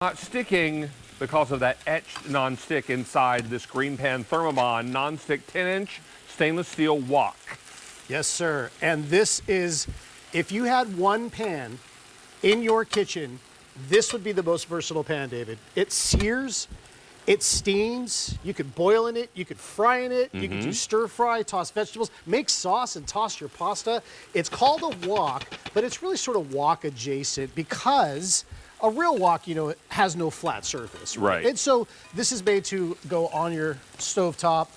Not sticking because of that etched non-stick inside this GreenPan Thermobond Nonstick 10-inch stainless steel wok. Yes, sir. And this is, if you had one pan in your kitchen, this would be the most versatile pan, David. It sears, it steams, you could boil in it, you could fry in it, you could do stir fry, toss vegetables, make sauce and toss your pasta. It's called a wok, but it's really sort of wok adjacent because a real wok, you know, has no flat surface. Right. And so this is made to go on your stovetop.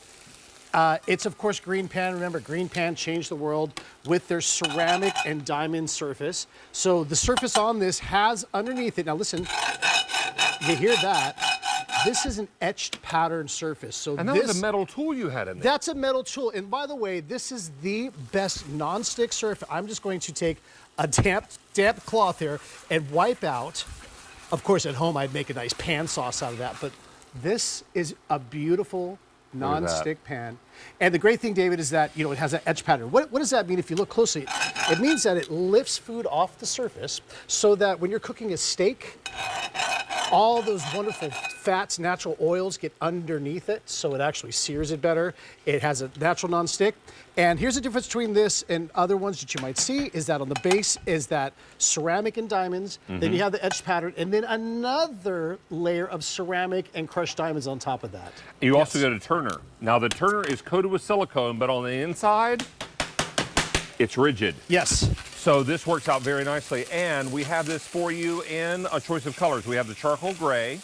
It's, of course, GreenPan. Remember, GreenPan changed the world with their ceramic and diamond surface. So the surface on this has underneath it, now listen, you hear that? This is an etched pattern surface. So And that was a metal tool you had in there. That's a metal tool. And by the way, this is the best non-stick surface. I'm just going to take a damp cloth here and wipe out. Of course, at home, I'd make a nice pan sauce out of that. But this is a beautiful non-stick pan. And the great thing, David, is that, you know, it has an etch pattern. What does that mean if you look closely? It means that it lifts food off the surface so that when you're cooking a steak, all those wonderful fats, natural oils get underneath it, so it actually sears it better. It has a natural non-stick. And here's the difference between this and other ones that you might see is that on the base is that ceramic and diamonds, then you have the etched pattern, and then another layer of ceramic and crushed diamonds on top of that. You also get a turner. Now the turner is coated with silicone, but on the inside, it's rigid. Yes. So this works out very nicely. And we have this for you in a choice of colors. We have the charcoal gray,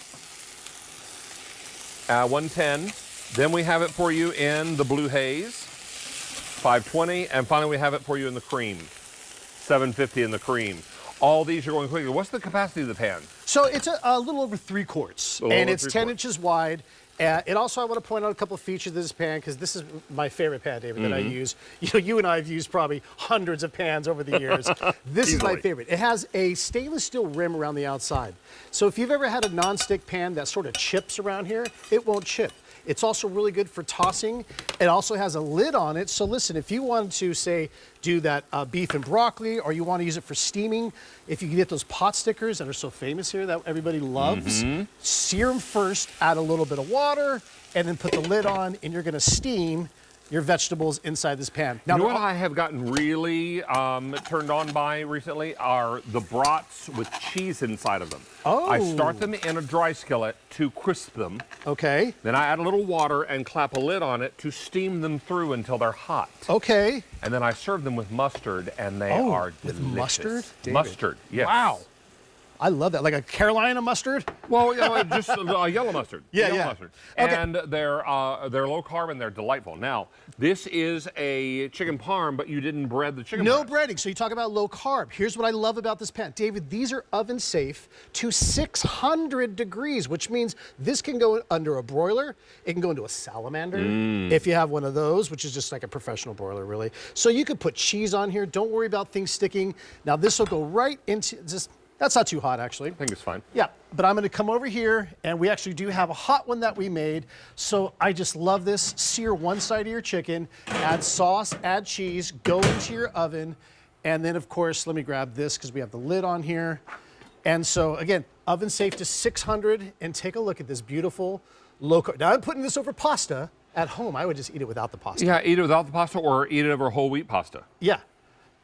110. Then we have it for you in the blue haze, 520. And finally, we have it for you in the cream, 750 in the cream. All these are going quickly. What's the capacity of the pan? So it's a little over 3 quarts, and it's 10 inches wide. And also, I want to point out a couple of features of this pan, because this is my favorite pan, David, that I use. You know, you and I have used probably hundreds of pans over the years. This is my favorite. It has a stainless steel rim around the outside. So if you've ever had a non-stick pan that sort of chips around here, it won't chip. It's also really good for tossing. It also has a lid on it. So listen, if you wanted to, say, do that beef and broccoli, or you want to use it for steaming, if you can get those pot stickers that are so famous here that everybody loves, sear them first, add a little bit of water, and then put the lid on, and you're going to steam your vegetables inside this pan. Now, you know what I have gotten really turned on by recently are the brats with cheese inside of them. Oh. I start them in a dry skillet to crisp them. Okay. Then I add a little water and clap a lid on it to steam them through until they're hot. Okay. And then I serve them with mustard, and they are delicious. With mustard? David. Mustard, yes. Wow. I love that. Like a Carolina mustard? Well, you know, just yellow mustard. Yeah, yellow mustard. Okay. And they're low carb and they're delightful. Now, this is a chicken parm, but you didn't bread the chicken No breast. breading. So you talk about low carb. Here's what I love about this pan. David, these are oven safe to 600 degrees, which means this can go under a broiler. It can go into a salamander if you have one of those, which is just like a professional broiler, really. So you could put cheese on here. Don't worry about things sticking. Now, this will go right into just. That's not too hot, actually. I think it's fine. Yeah, but I'm gonna come over here, and we actually do have a hot one that we made. So I just love this. Sear one side of your chicken, add sauce, add cheese, go into your oven, and then, of course, let me grab this because we have the lid on here. And so, again, oven safe to 600, and take a look at this beautiful low carb. Now, I'm putting this over pasta. At home, I would just eat it without the pasta. Yeah, eat it without the pasta or eat it over whole wheat pasta. Yeah,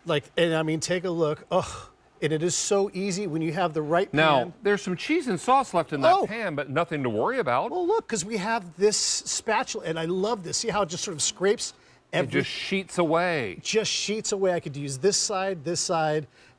like, and I mean, take a look. Ugh. And it is so easy when you have the right pan. Now, there's some cheese and sauce left in that pan, but nothing to worry about. Well, look, because we have this spatula, and I love this. See how it just sort of scrapes It just sheets away. Just sheets away. I could use this side,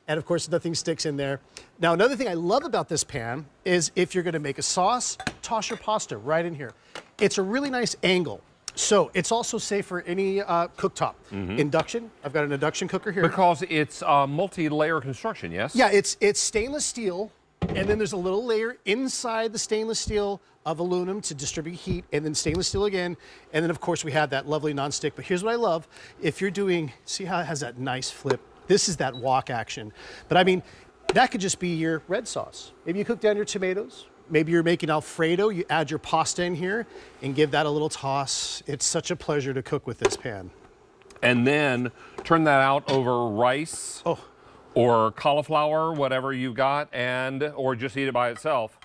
and of course, nothing sticks in there. Now, another thing I love about this pan is if you're going to make a sauce, toss your pasta right in here. It's a really nice angle. So it's also safe for any cooktop. Induction, I've got an induction cooker here. Because it's multi-layer construction, yes? Yeah, it's stainless steel, and then there's a little layer inside the stainless steel of aluminum to distribute heat, and then stainless steel again, and then of course we have that lovely nonstick. But here's what I love. If you're doing, see how it has that nice flip? This is that wok action. But I mean, that could just be your red sauce. Maybe you cook down your tomatoes. Maybe you're making Alfredo, you add your pasta in here and give that a little toss. It's such a pleasure to cook with this pan. And then turn that out over rice or cauliflower, whatever you've got, or just eat it by itself.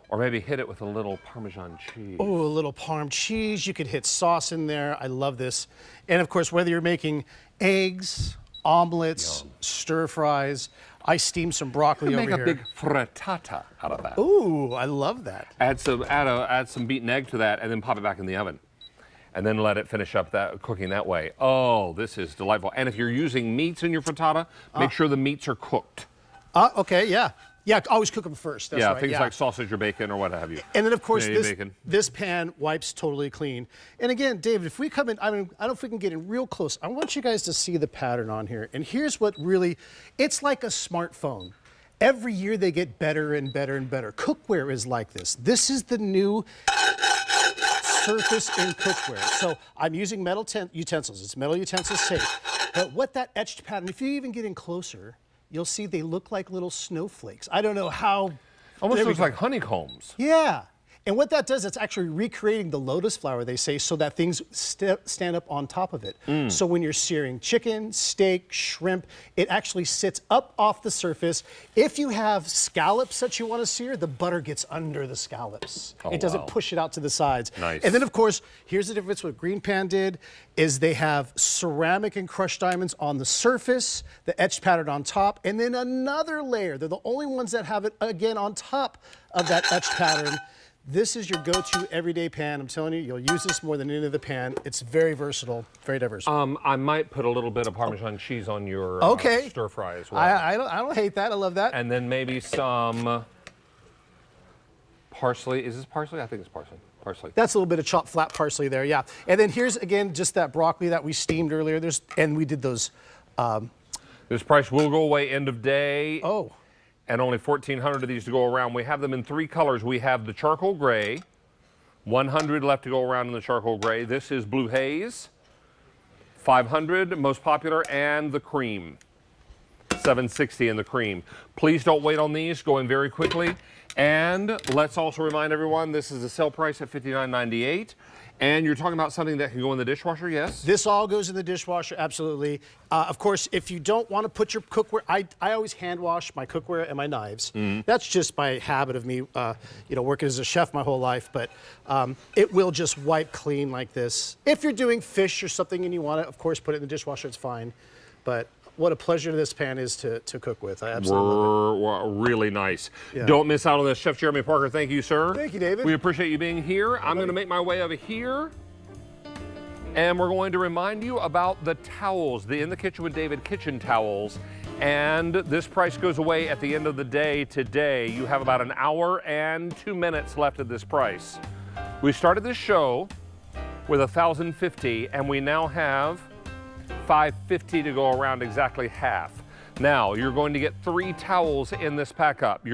Or maybe hit it with a little Parmesan cheese. Oh, a little Parm cheese. You could hit sauce in there. I love this. And of course, whether you're making eggs, omelets, stir fries, I steamed some broccoli over here. Make a big frittata out of that. Ooh, I love that. Add some beaten egg to that, and then pop it back in the oven, and then let it finish up cooking that way. Oh, this is delightful. And if you're using meats in your frittata, make sure the meats are cooked. Okay, yeah. Yeah, always cook them first. That's right. Things like sausage or bacon or what have you. And then, of course, Canadian this pan wipes totally clean. And again, David, if we come in, I don't know if we can get in real close. I want you guys to see the pattern on here. And here's what really, it's like a smartphone. Every year they get better and better and better. Cookware is like this. This is the new surface in cookware. So I'm using metal utensils. It's metal utensils safe. But what that etched pattern, if you even get in closer, you'll see they look like little snowflakes. I don't know how. Almost looks like honeycombs. Yeah. And what that does, it's actually recreating the lotus flower, they say, so that things stand up on top of it. So when you're searing chicken, steak, shrimp, it actually sits up off the surface. If you have scallops that you want to sear, the butter gets under the scallops. It doesn't push it out to the sides. Nice. And then, of course, here's the difference what GreenPan did, is they have ceramic and crushed diamonds on the surface, the etched pattern on top, and then another layer. They're the only ones that have it, again, on top of that etched pattern. This is your go-to everyday pan. I'm telling you, you'll use this more than any other pan. It's very versatile, very diverse. I might put a little bit of Parmesan cheese on your stir fry as well. I don't hate that. I love that. And then maybe some parsley. Is this parsley? I think it's parsley. Parsley. That's a little bit of chopped flat parsley there, yeah. And then here's, again, just that broccoli that we steamed earlier. And we did those. This price will go away end of day. Oh. And only 1,400 of these to go around. We have them in 3 colors. We have the charcoal gray, 100 left to go around in the charcoal gray. This is blue haze, 500, most popular, and the cream, 760 in the cream. Please don't wait on these, going very quickly. And let's also remind everyone, this is a sale price at $59.98. And you're talking about something that can go in the dishwasher, yes? This all goes in the dishwasher, absolutely. Of course, if you don't want to put your cookware, I always hand wash my cookware and my knives. That's just by habit of me, working as a chef my whole life. But it will just wipe clean like this. If you're doing fish or something and you want to, of course, put it in the dishwasher, it's fine. But what a pleasure this pan is to cook with. I absolutely love it. Really nice. Yeah. Don't miss out on this. Chef Jeremy Parker, thank you, sir. Thank you, David. We appreciate you being here. I'm going to make my way over here. And we're going to remind you about the towels, the In the Kitchen with David kitchen towels. And this price goes away at the end of the day today. You have about an hour and 2 minutes left at this price. We started this show with $1,050, and we now have $550 to go around, exactly half. Now, you're going to get 3 towels in this pack up.